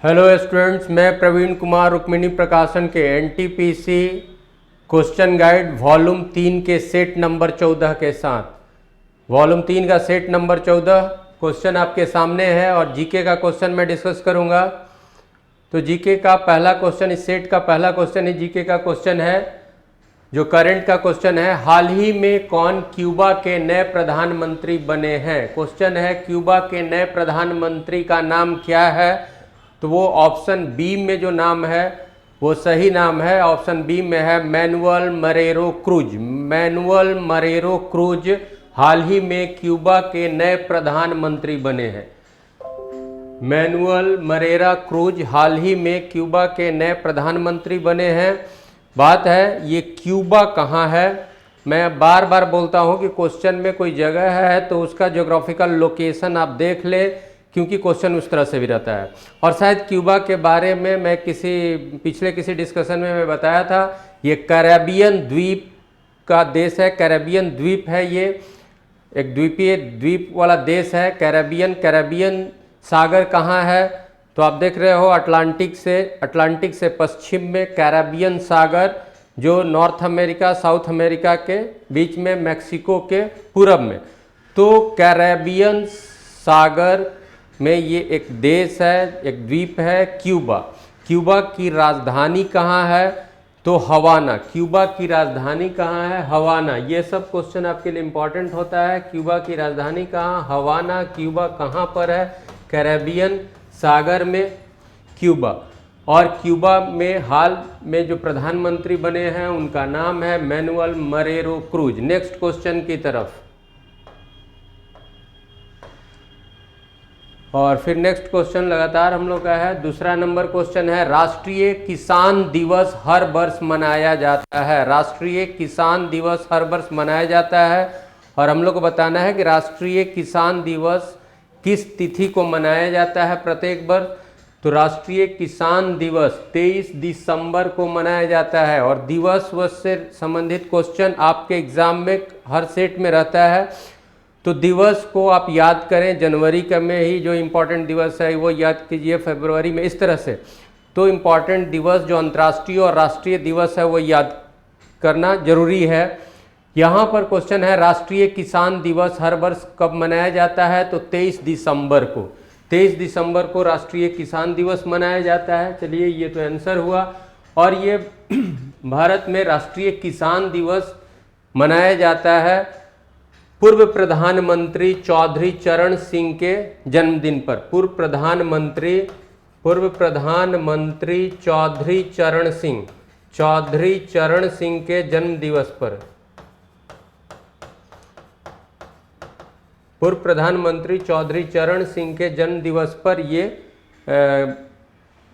Hello students, मैं प्रवीण कुमार रुक्मिणी प्रकाशन के एनटीपीसी क्वेश्चन गाइड वॉल्यूम 3 के सेट नंबर 14 के साथ वॉल्यूम 3 का सेट नंबर 14 क्वेश्चन आपके सामने है और जीके का क्वेश्चन मैं डिस्कस करूंगा। तो जीके का पहला क्वेश्चन, इस सेट का पहला क्वेश्चन ही जीके का क्वेश्चन है, जो करंट का क्वेश्चन है। हाल ही में कौन क्यूबा के नए प्रधानमंत्री बने हैं? क्वेश्चन है क्यूबा के नए प्रधानमंत्री का नाम क्या है? तो वो ऑप्शन बी में जो नाम है वो सही नाम है। ऑप्शन बी में है मैनुअल मरेरो क्रूज। मैनुअल मरेरो क्रूज हाल ही में क्यूबा के नए प्रधानमंत्री बने हैं। मैनुअल मरेरा क्रूज हाल ही में क्यूबा के नए प्रधानमंत्री बने हैं। बात है ये क्यूबा कहाँ है। मैं बार बार बोलता हूँ कि क्वेश्चन में कोई जगह है तो उसका ज्योग्राफिकल लोकेशन आप देख ले, क्योंकि क्वेश्चन उस तरह से भी रहता है। और शायद क्यूबा के बारे में मैं पिछले किसी डिस्कशन में मैं बताया था, ये कैरेबियन द्वीप का देश है। कैरेबियन द्वीप है, ये एक द्वीपीय द्वीप वाला देश है कैरेबियन। कैरेबियन सागर कहाँ है? तो आप देख रहे हो अटलांटिक से पश्चिम में कैरेबियन सागर, जो नॉर्थ अमेरिका साउथ अमेरिका के बीच में, मैक्सिको के पूरब में। तो कैरेबियन सागर में ये एक देश है, एक द्वीप है क्यूबा। क्यूबा की राजधानी कहाँ है? तो हवाना। क्यूबा की राजधानी कहाँ है? हवाना। ये सब क्वेश्चन आपके लिए इंपॉर्टेंट होता है। क्यूबा की राजधानी कहाँ? हवाना। क्यूबा कहाँ पर है? कैरेबियन सागर में क्यूबा। और क्यूबा में हाल में जो प्रधानमंत्री बने हैं उनका नाम है मैनुअल मरेरो क्रूज। नेक्स्ट क्वेश्चन की तरफ। और फिर नेक्स्ट क्वेश्चन लगातार हम लोग का है, दूसरा नंबर क्वेश्चन है, राष्ट्रीय किसान दिवस हर वर्ष मनाया जाता है। राष्ट्रीय किसान दिवस हर वर्ष मनाया जाता है और हम लोग को बताना है कि राष्ट्रीय किसान दिवस किस तिथि को मनाया जाता है प्रत्येक वर्ष। तो राष्ट्रीय किसान दिवस 23 दिसंबर को मनाया जाता है। और दिवस से संबंधित क्वेश्चन आपके एग्जाम में हर सेट में रहता है। तो दिवस को आप याद करें, जनवरी का में ही जो इम्पोर्टेंट दिवस है वो याद कीजिए, फरवरी में, इस तरह से। तो इम्पोर्टेंट दिवस जो अंतर्राष्ट्रीय और राष्ट्रीय दिवस है वो याद करना जरूरी है। यहाँ पर क्वेश्चन है राष्ट्रीय किसान दिवस हर वर्ष कब मनाया जाता है? तो 23 दिसंबर को। 23 दिसंबर को राष्ट्रीय किसान दिवस मनाया जाता है। चलिए, ये तो आंसर हुआ। और ये भारत में राष्ट्रीय किसान दिवस मनाया जाता है पूर्व प्रधानमंत्री चौधरी चरण सिंह के जन्मदिन पर। पूर्व प्रधानमंत्री चौधरी चरण सिंह के जन्म दिवस पर। पूर्व प्रधानमंत्री चौधरी चरण सिंह के जन्म दिवस पर ये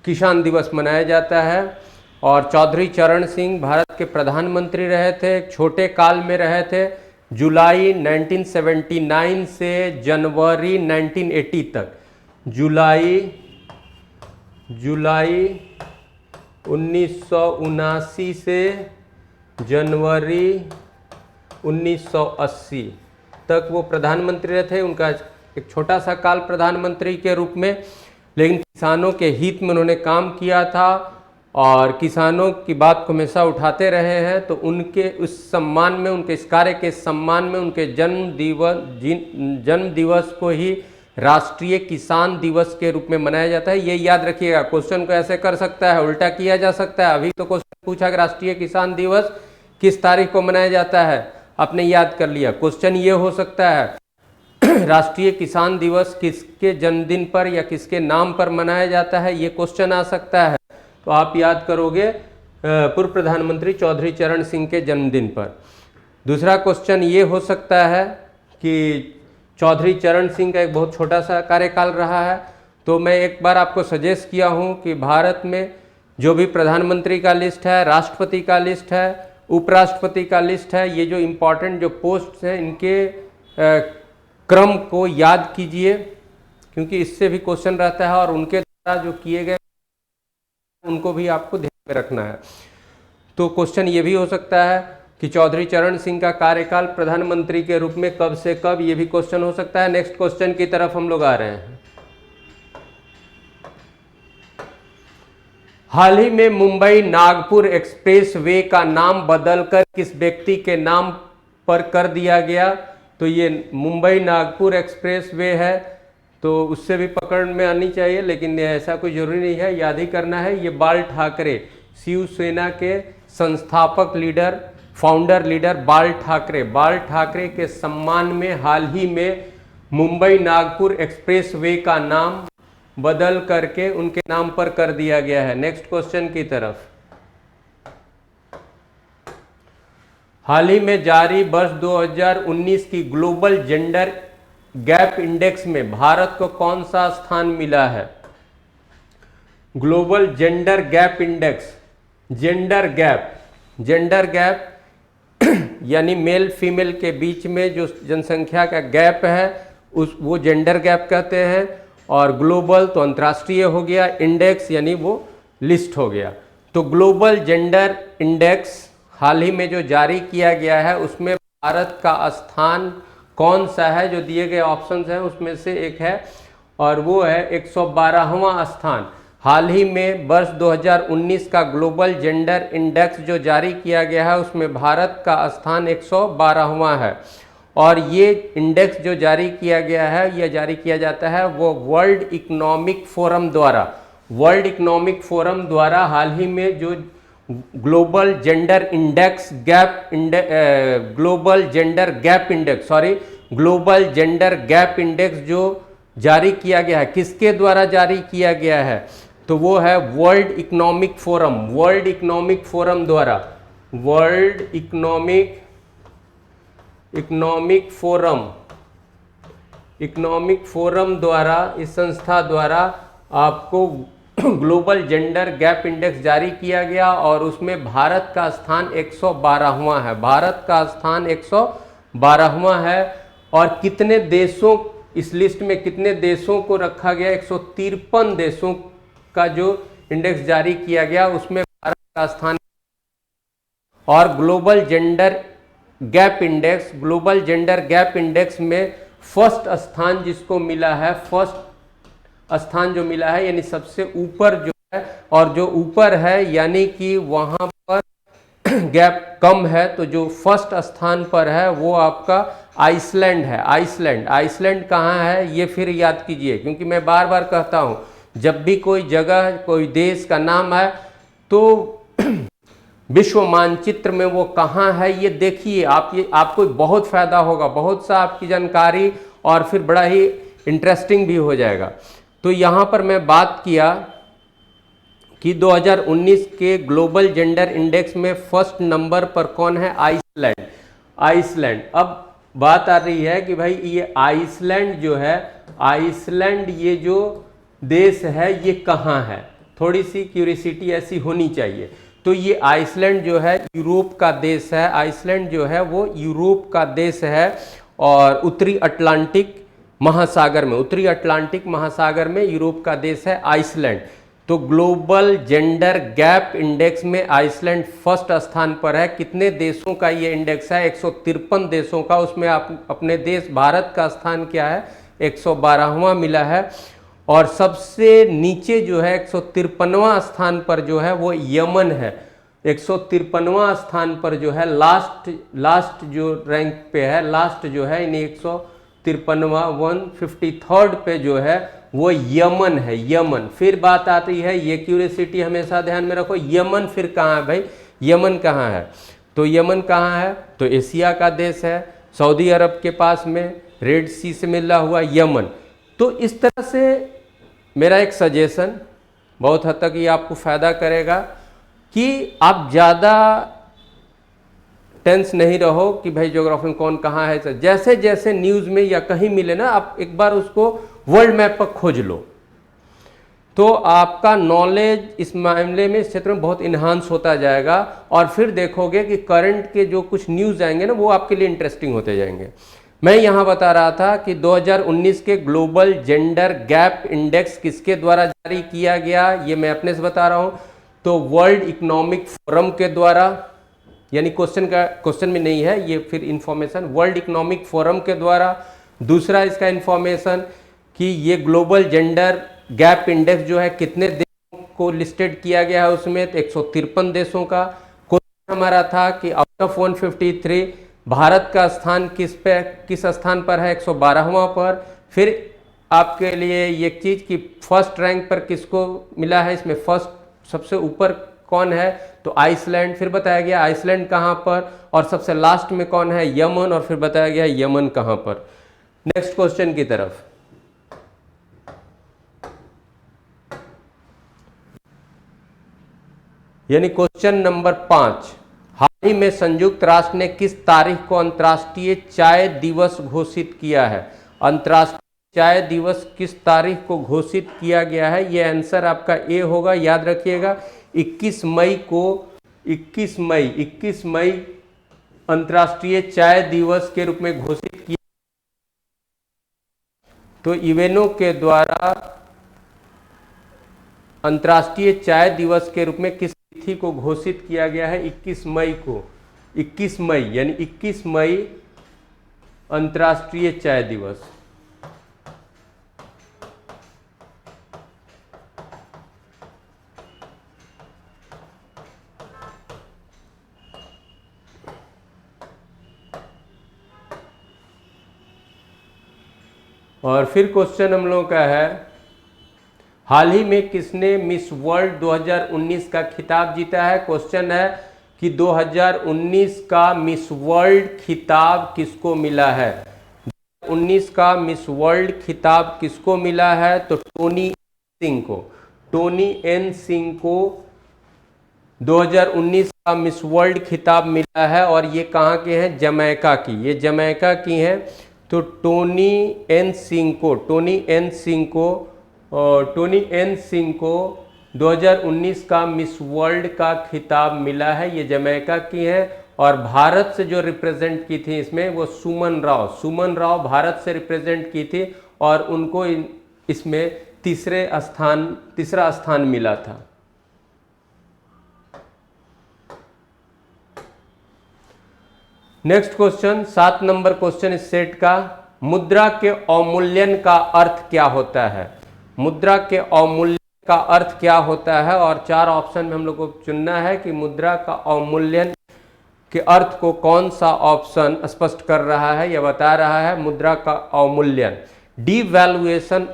किसान दिवस मनाया जाता है। और चौधरी चरण सिंह भारत के प्रधानमंत्री रहे थे, छोटे काल में रहे थे, जुलाई 1979 से जनवरी 1980 तक। जुलाई 1979 से जनवरी 1980 तक वो प्रधानमंत्री रहे थे। उनका एक छोटा सा काल प्रधानमंत्री के रूप में, लेकिन किसानों के हित में उन्होंने काम किया था और किसानों की बात को हमेशा उठाते रहे हैं। तो उनके उस सम्मान में, उनके इस कार्य के सम्मान में उनके जन्म दिवस को ही राष्ट्रीय किसान दिवस के रूप में मनाया जाता है। ये याद रखिएगा। क्वेश्चन को ऐसे कर सकता है, उल्टा किया जा सकता है। अभी तो क्वेश्चन पूछा कि राष्ट्रीय किसान दिवस किस तारीख को मनाया जाता है, आपने याद कर लिया। क्वेश्चन ये हो सकता है राष्ट्रीय किसान दिवस किसके जन्मदिन पर या किसके नाम पर मनाया जाता है, ये क्वेश्चन आ सकता है। तो आप याद करोगे पूर्व प्रधानमंत्री चौधरी चरण सिंह के जन्मदिन पर। दूसरा क्वेश्चन ये हो सकता है कि चौधरी चरण सिंह का एक बहुत छोटा सा कार्यकाल रहा है। तो मैं एक बार आपको सजेस्ट किया हूँ कि भारत में जो भी प्रधानमंत्री का लिस्ट है, राष्ट्रपति का लिस्ट है, उपराष्ट्रपति का लिस्ट है, ये जो इम्पोर्टेंट जो पोस्ट हैं इनके क्रम को याद कीजिए, क्योंकि इससे भी क्वेश्चन रहता है और उनके द्वारा जो किए गए उनको भी आपको ध्यान में रखना है। तो क्वेश्चन ये भी हो सकता है कि चौधरी चरण सिंह का कार्यकाल प्रधानमंत्री के रूप में कब से कब, ये भी क्वेश्चन हो सकता है। नेक्स्ट क्वेश्चन की तरफ हम लोग आ रहे हैं। हाल ही में मुंबई नागपुर एक्सप्रेस वे का नाम बदलकर किस व्यक्ति के नाम पर कर दिया गया? तो ये मुंबई नागपुर एक्सप्रेस वे है, तो उससे भी पकड़ में आनी चाहिए, लेकिन ऐसा कोई जरूरी नहीं है, याद ही करना है। ये बाल ठाकरे, शिवसेना के संस्थापक लीडर, फाउंडर लीडर बाल ठाकरे के सम्मान में हाल ही में मुंबई नागपुर एक्सप्रेस वे का नाम बदल करके उनके नाम पर कर दिया गया है। नेक्स्ट क्वेश्चन की तरफ। हाल ही में जारी वर्ष 2019 की ग्लोबल जेंडर गैप इंडेक्स में भारत को कौन सा स्थान मिला है? Global gender gap index, gender gap यानी मेल फीमेल के बीच में जो जनसंख्या का गैप है वो जेंडर गैप कहते हैं, और ग्लोबल तो अंतर्राष्ट्रीय हो गया, इंडेक्स यानी वो लिस्ट हो गया। तो ग्लोबल जेंडर इंडेक्स हाल ही में जो जारी किया गया है उसमें भारत का स्थान कौन सा है? जो दिए गए ऑप्शंस हैं उसमें से एक है, और वो है 112वां स्थान। हाल ही में वर्ष 2019 का ग्लोबल जेंडर इंडेक्स जो जारी किया गया है उसमें भारत का स्थान 112वां है, और ये इंडेक्स जो जारी किया गया है, यह जारी किया जाता है वो वर्ल्ड इकोनॉमिक फोरम द्वारा हाल ही में जो ग्लोबल जेंडर गैप इंडेक्स जो जारी किया गया है, किसके द्वारा जारी किया गया है? तो वो है वर्ल्ड इकोनॉमिक फोरम द्वारा, इस संस्था द्वारा आपको ग्लोबल जेंडर गैप इंडेक्स जारी किया गया, और उसमें भारत का स्थान 112वां है। भारत का स्थान 112वां है। और कितने देशों, इस लिस्ट में कितने देशों को रखा गया? 153 देशों का जो इंडेक्स जारी किया गया उसमें भारत का स्थान। और ग्लोबल जेंडर गैप इंडेक्स में फर्स्ट स्थान जिसको मिला है, जो मिला है यानी सबसे ऊपर जो है, और जो ऊपर है यानी कि वहां पर गैप कम है, तो जो फर्स्ट स्थान पर है वो आपका आइसलैंड है। आइसलैंड कहाँ है ये फिर याद कीजिए, क्योंकि मैं बार बार कहता हूं जब भी कोई जगह, कोई देश का नाम है तो विश्व मानचित्र में वो कहाँ है ये देखिए। आपको बहुत फायदा होगा, बहुत सा आपकी जानकारी, और फिर बड़ा ही इंटरेस्टिंग भी हो जाएगा। तो यहाँ पर मैं बात किया कि 2019 के ग्लोबल जेंडर इंडेक्स में फर्स्ट नंबर पर कौन है? आइसलैंड। अब बात आ रही है कि भाई ये आइसलैंड जो है, ये जो देश है ये कहाँ है? थोड़ी सी क्यूरियोसिटी ऐसी होनी चाहिए। तो ये आइसलैंड जो है यूरोप का देश है। आइसलैंड जो है वो यूरोप का देश है, और उत्तरी अटलांटिक महासागर में यूरोप का देश है आइसलैंड। तो ग्लोबल जेंडर गैप इंडेक्स में आइसलैंड फर्स्ट स्थान पर है। कितने देशों का ये इंडेक्स है? 153 देशों का। उसमें अपने देश भारत का स्थान क्या है? 112वां मिला है। और सबसे नीचे जो है 153वां स्थान पर जो है वो यमन है। 153वां स्थान पर जो है लास्ट जो रैंक पे है, लास्ट जो है यानी 153वां 153rd पे जो है वो यमन है। यमन, फिर बात आती है, ये क्यूरियोसिटी हमेशा ध्यान में रखो, यमन फिर कहाँ है भाई? यमन कहाँ है? तो यमन कहाँ है? तो एशिया का देश है, सऊदी अरब के पास में, रेड सी से मिला हुआ यमन। तो इस तरह से मेरा एक सजेशन, बहुत हद तक ये आपको फायदा करेगा कि आप ज़्यादा टेंस नहीं रहो कि भाई ज्योग्राफी में कौन कहाँ है। जैसे जैसे न्यूज़ में या कहीं मिले ना, आप एक बार उसको वर्ल्ड मैप पर खोज लो, तो आपका नॉलेज इस मामले में, इस क्षेत्र में बहुत इन्हांस होता जाएगा। और फिर देखोगे कि करंट के जो कुछ न्यूज़ आएंगे ना वो आपके लिए इंटरेस्टिंग होते जाएंगे। मैं यहाँ बता रहा था कि 2019 के ग्लोबल जेंडर गैप इंडेक्स किसके द्वारा जारी किया गया, ये मैं अपने से बता रहा हूँ। तो वर्ल्ड इकोनॉमिक फोरम के द्वारा, यानी क्वेश्चन में नहीं है ये, फिर इंफॉर्मेशन वर्ल्ड इकोनॉमिक फोरम के द्वारा। दूसरा इसका इंफॉर्मेशन कि ये ग्लोबल जेंडर गैप इंडेक्स जो है कितने देशों को लिस्टेड किया गया है उसमें, तो 153 देशों का। क्वेश्चन हमारा था कि आउट ऑफ 153 भारत का स्थान किस स्थान पर है, 112वां पर। फिर आपके लिए ये चीज़ कि फर्स्ट रैंक पर किसको मिला है, इसमें फर्स्ट सबसे ऊपर कौन है, तो आइसलैंड। फिर बताया गया आइसलैंड कहाँ पर, और सबसे लास्ट में कौन है, यमन, और फिर बताया गया यमन कहाँ पर। नेक्स्ट क्वेश्चन की तरफ। यानी क्वेश्चन नंबर 5, हाल ही में संयुक्त राष्ट्र ने किस तारीख को अंतर्राष्ट्रीय चाय दिवस घोषित किया है। अंतर्राष्ट्रीय चाय दिवस किस तारीख को घोषित किया गया है, ये आंसर आपका ए होगा, याद रखिएगा। 21 मई अंतर्राष्ट्रीय चाय दिवस के रूप में घोषित किया। तो यूएनओ के द्वारा अंतर्राष्ट्रीय चाय दिवस के रूप में किस तिथि को घोषित किया गया है, 21 मई को। 21 मई यानी 21 मई अंतर्राष्ट्रीय चाय दिवस। और फिर क्वेश्चन हम लोगों का है, हाल ही में किसने मिस वर्ल्ड 2019 का खिताब जीता है। क्वेश्चन है कि 2019 का मिस वर्ल्ड खिताब किसको मिला है। 2019 का मिस वर्ल्ड खिताब किसको मिला है, तो टोनी एन सिंह को 2019 का मिस वर्ल्ड खिताब मिला है। और ये कहाँ के हैं, जमैका की, ये जमैका की हैं। तो टोनी एन सिंह को 2019 का मिस वर्ल्ड का खिताब मिला है, ये जमैका की है। और भारत से जो रिप्रेजेंट की थी इसमें वो सुमन राव भारत से रिप्रेजेंट की थी, और उनको इसमें तीसरा स्थान मिला था। नेक्स्ट क्वेश्चन, 7 नंबर क्वेश्चन इस सेट का, मुद्रा के अवमूल्यन का अर्थ क्या होता है। मुद्रा के अवमूल्यन का अर्थ क्या होता है, और 4 ऑप्शन में हम लोग को चुनना है कि मुद्रा का अवमूल्यन के अर्थ को कौन सा ऑप्शन स्पष्ट कर रहा है या बता रहा है। मुद्रा का अवमूल्यन, डिवैल्यूएशन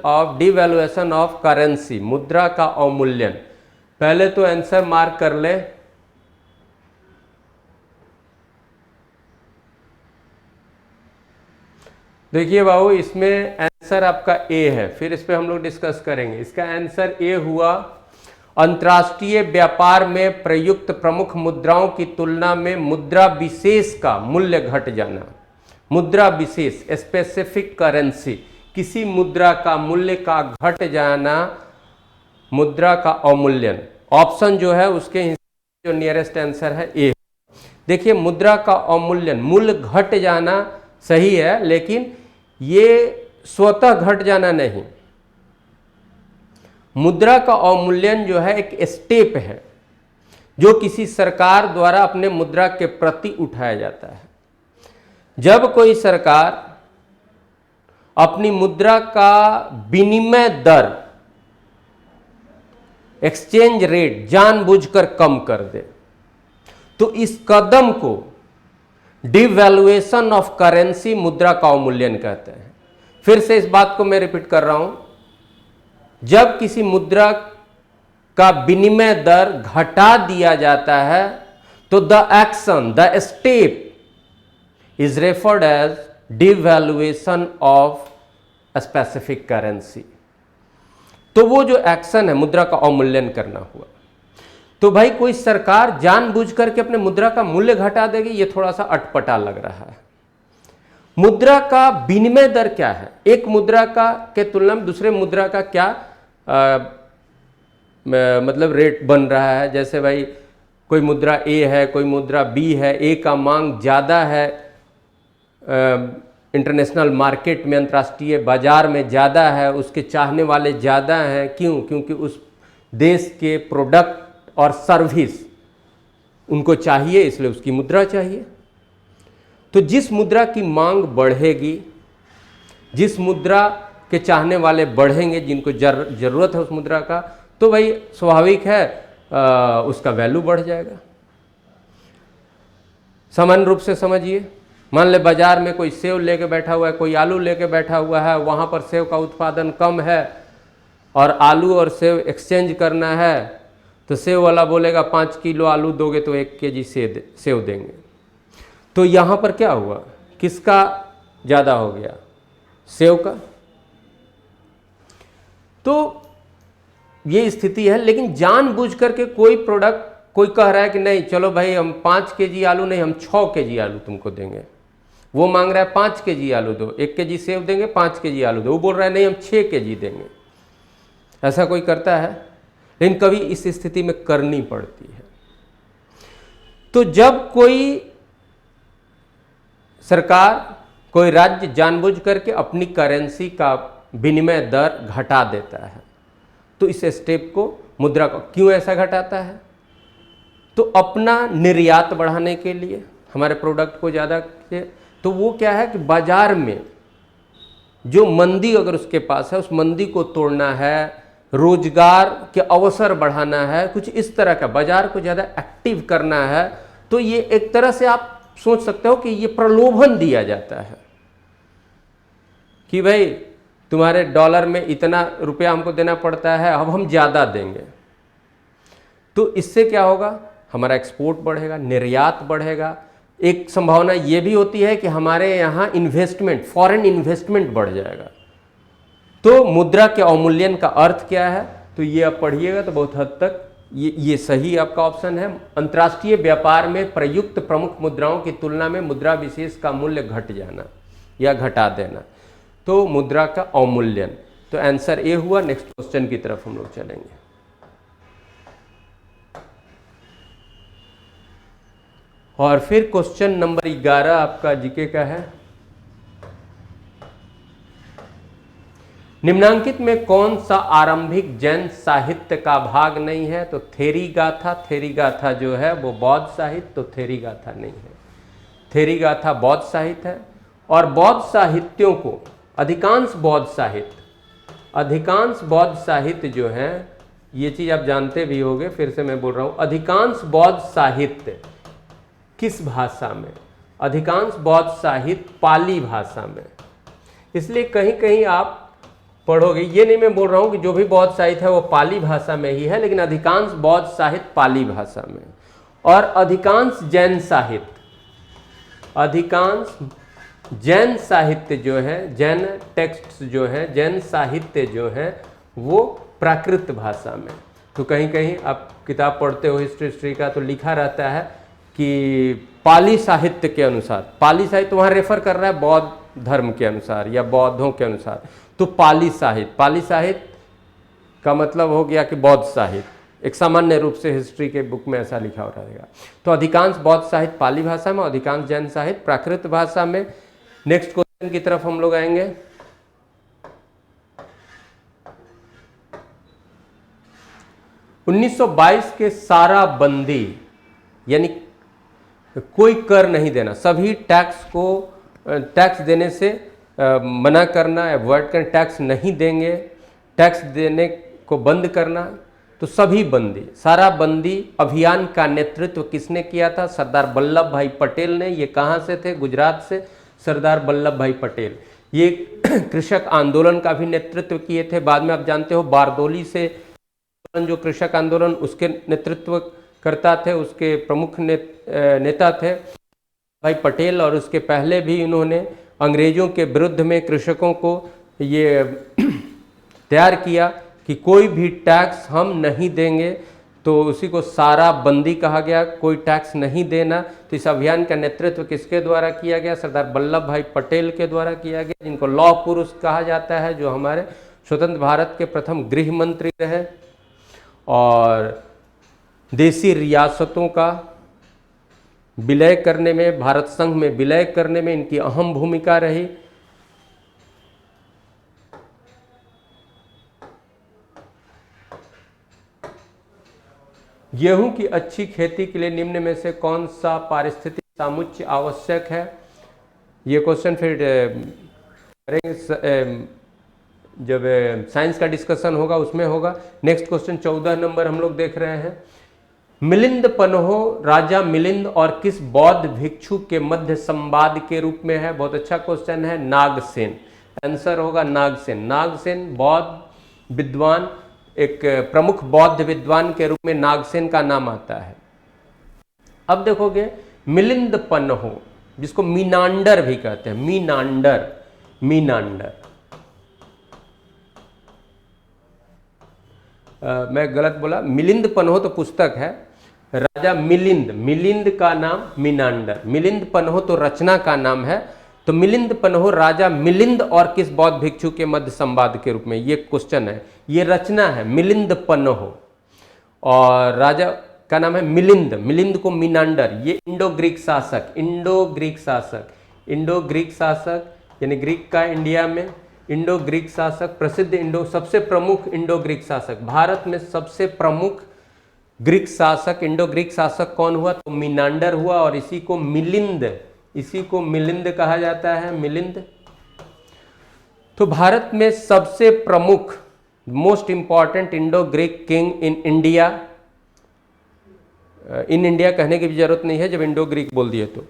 ऑफ करेंसी, मुद्रा का अवमूल्यन। पहले तो आंसर मार्क कर ले। देखिए बाबू, इसमें आंसर आपका ए है, फिर इस पे हम लोग डिस्कस करेंगे। इसका आंसर ए हुआ, अंतर्राष्ट्रीय व्यापार में प्रयुक्त प्रमुख मुद्राओं की तुलना में मुद्रा विशेष का मूल्य घट जाना। मुद्रा विशेष, स्पेसिफिक करेंसी, किसी मुद्रा का मूल्य का घट जाना, मुद्रा का अवमूल्यन। ऑप्शन जो है उसके जो नियरेस्ट आंसर है ए। देखिए, मुद्रा का अवमूल्यन, मूल्य घट जाना सही है, लेकिन ये स्वतः घट जाना नहीं। मुद्रा का अवमूल्यन जो है एक स्टेप है जो किसी सरकार द्वारा अपने मुद्रा के प्रति उठाया जाता है। जब कोई सरकार अपनी मुद्रा का विनिमय दर, एक्सचेंज रेट जानबूझकर कम कर दे, तो इस कदम को डिवैल्यूएशन ऑफ करेंसी, मुद्रा का अवमूल्यन कहते हैं। फिर से इस बात को मैं रिपीट कर रहा हूं, जब किसी मुद्रा का विनिमय दर घटा दिया जाता है तो the action, the step is referred as devaluation of specific currency. तो वो जो एक्शन है मुद्रा का अवमूल्यन करना हुआ। तो भाई कोई सरकार जानबूझ करके अपने मुद्रा का मूल्य घटा देगी, ये थोड़ा सा अटपटा लग रहा है। मुद्रा का विनिमय दर क्या है, एक मुद्रा का के तुलना में दूसरे मुद्रा का क्या मतलब रेट बन रहा है। जैसे भाई कोई मुद्रा ए है, कोई मुद्रा बी है, ए का मांग ज़्यादा है इंटरनेशनल मार्केट में, अंतर्राष्ट्रीय बाजार में ज़्यादा है, उसके चाहने वाले ज़्यादा हैं। क्यों? क्योंकि उस देश के प्रोडक्ट और सर्विस उनको चाहिए, इसलिए उसकी मुद्रा चाहिए। तो जिस मुद्रा की मांग बढ़ेगी, जिस मुद्रा के चाहने वाले बढ़ेंगे, जिनको जरूरत है उस मुद्रा का, तो भाई स्वाभाविक है उसका वैल्यू बढ़ जाएगा। सामान्य रूप से समझिए, मान ले बाजार में कोई सेव लेके बैठा हुआ है, कोई आलू लेके बैठा हुआ है, वहाँ पर सेव का उत्पादन कम है और आलू और सेव एक्सचेंज करना है, तो सेव वाला बोलेगा 5 किलो आलू दोगे तो 1 केजी सेव देंगे। तो यहाँ पर क्या हुआ, किसका ज़्यादा हो गया, सेव का। तो ये स्थिति है। लेकिन जानबूझ करके कोई प्रोडक्ट, कोई कह रहा है कि नहीं चलो भाई हम 5 केजी आलू नहीं, हम 6 केजी आलू तुमको देंगे। वो मांग रहा है 5 केजी आलू दो, 1 केजी सेव देंगे, 5 केजी आलू दो। वो बोल रहा है नहीं हम 6 केजी देंगे। ऐसा कोई करता है? लेकिन कभी इस स्थिति में करनी पड़ती है। तो जब कोई सरकार, कोई राज्य जानबूझ करके अपनी करेंसी का विनिमय दर घटा देता है, तो इस स्टेप को, मुद्रा को क्यों ऐसा घटाता है? तो अपना निर्यात बढ़ाने के लिए, हमारे प्रोडक्ट को ज़्यादा, तो वो क्या है कि बाजार में जो मंदी अगर उसके पास है, उस मंदी को तोड़ना है, रोजगार के अवसर बढ़ाना है, कुछ इस तरह का, बाजार को ज़्यादा एक्टिव करना है। तो ये एक तरह से आप सोच सकते हो कि ये प्रलोभन दिया जाता है कि भाई तुम्हारे डॉलर में इतना रुपया हमको देना पड़ता है, अब हम ज़्यादा देंगे। तो इससे क्या होगा, हमारा एक्सपोर्ट बढ़ेगा, निर्यात बढ़ेगा। एक संभावना ये भी होती है कि हमारे यहाँ इन्वेस्टमेंट, फॉरेन इन्वेस्टमेंट बढ़ जाएगा। तो मुद्रा के अवमूल्यन का अर्थ क्या है, तो ये आप पढ़िएगा तो बहुत हद तक ये सही आपका ऑप्शन है। अंतर्राष्ट्रीय व्यापार में प्रयुक्त प्रमुख मुद्राओं की तुलना में मुद्रा विशेष का मूल्य घट जाना या घटा देना, तो मुद्रा का अवमूल्यन। तो आंसर ए हुआ। नेक्स्ट क्वेश्चन की तरफ हम लोग चलेंगे। और फिर क्वेश्चन नंबर 11 आपका जीके का है। निम्नांकित में कौन सा आरंभिक जैन साहित्य का भाग नहीं है? तो थेरी गाथा। थेरी गाथा जो है वो बौद्ध साहित्य, तो थेरी गाथा नहीं है। थेरी गाथा बौद्ध साहित्य है। और बौद्ध साहित्यों को अधिकांश बौद्ध साहित्य जो है, ये चीज़ आप जानते भी होंगे, फिर से मैं बोल रहा हूँ, अधिकांश बौद्ध साहित्य किस भाषा में? अधिकांश बौद्ध साहित्य पाली भाषा में। इसलिए कहीं कहीं आप पढ़ोगे, ये नहीं मैं बोल रहा हूँ कि जो भी बौद्ध साहित्य है वो पाली भाषा में ही है, लेकिन अधिकांश बौद्ध साहित्य पाली भाषा में। और अधिकांश जैन साहित्य जो है, जैन टेक्स्ट जो है, जैन साहित्य जो है वो प्राकृत भाषा में। तो कहीं कहीं आप किताब पढ़ते हो हिस्ट्री का, तो लिखा रहता है कि पाली साहित्य के अनुसार, पाली साहित्य वहाँ रेफर कर रहा है बौद्ध धर्म के अनुसार या बौद्धों के अनुसार, तो पाली साहित्य का मतलब हो गया कि बौद्ध साहित्य। एक सामान्य रूप से हिस्ट्री के बुक में ऐसा लिखा हो रहेगा। तो अधिकांश बौद्ध साहित्य पाली भाषा में, अधिकांश जैन साहित्य प्राकृत भाषा में। नेक्स्ट क्वेश्चन की तरफ हम लोग आएंगे। (1922) के सारा बंदी, यानी कोई कर नहीं देना, सभी टैक्स को, टैक्स देने से मना करना, अवॉइड करना, टैक्स नहीं देंगे, टैक्स देने को बंद करना। तो सभी बंदी, सारा बंदी अभियान का नेतृत्व किसने किया था? सरदार वल्लभ भाई पटेल ने। ये कहाँ से थे? गुजरात से सरदार वल्लभ भाई पटेल। ये कृषक आंदोलन का भी नेतृत्व किए थे। बाद में आप जानते हो बारदोली से जो कृषक आंदोलन, उसके नेतृत्व करता थे, उसके प्रमुख नेता थे भाई पटेल। और उसके पहले भी इन्होंने अंग्रेजों के विरुद्ध में कृषकों को ये तैयार किया कि कोई भी टैक्स हम नहीं देंगे, तो उसी को सारा बंदी कहा गया, कोई टैक्स नहीं देना। तो इस अभियान का नेतृत्व किसके द्वारा किया गया? सरदार वल्लभ भाई पटेल के द्वारा किया गया, जिनको लौह पुरुष कहा जाता है, जो हमारे स्वतंत्र भारत के प्रथम गृह मंत्री रहे। और देसी रियासतों का विलय करने में, भारत संघ में विलय करने में इनकी अहम भूमिका रही। गेहूं की अच्छी खेती के लिए निम्न में से कौन सा पारिस्थितिक समुच्चय आवश्यक है? ये क्वेश्चन फिर करेंगे जब साइंस का डिस्कशन होगा उसमें होगा। नेक्स्ट क्वेश्चन 14 नंबर हम लोग देख रहे हैं। मिलिंद पन्हो राजा मिलिंद और किस बौद्ध भिक्षु के मध्य संवाद के रूप में है? बहुत अच्छा क्वेश्चन है। नागसेन, आंसर होगा नागसेन। नागसेन बौद्ध विद्वान, एक प्रमुख बौद्ध विद्वान के रूप में नागसेन का नाम आता है। अब देखोगे मिलिंद पन्हो, जिसको मीनांडर भी कहते हैं, मीनांडर, मीनांडर। मैं गलत बोला, मिलिंद पन्हो तो पुस्तक है, राजा मिलिंद, मिलिंद का नाम मीनांडर, मिलिंद पन्हो तो रचना का नाम है। तो मिलिंद पन्हो राजा मिलिंद और किस बौद्ध भिक्षु के मध्य संवाद के रूप में, ये क्वेश्चन है, ये रचना है मिलिंद पन्हो और राजा का नाम है मिलिंद, मिलिंद को मीनांडर। ये इंडो ग्रीक शासक, इंडो ग्रीक शासक, इंडो ग्रीक शासक यानी ग्रीक का इंडिया में, इंडो ग्रीक शासक, प्रसिद्ध इंडो, सबसे प्रमुख इंडो ग्रीक शासक, भारत में सबसे प्रमुख ग्रीक शासक, इंडो ग्रीक शासक कौन हुआ? तो मीनांडर हुआ और इसी को मिलिंद, इसी को मिलिंद कहा जाता है, मिलिंद। तो भारत में सबसे प्रमुख, most important Indo Greek king in India, in India कहने की भी जरूरत नहीं है जब इंडो ग्रीक बोल दिए तो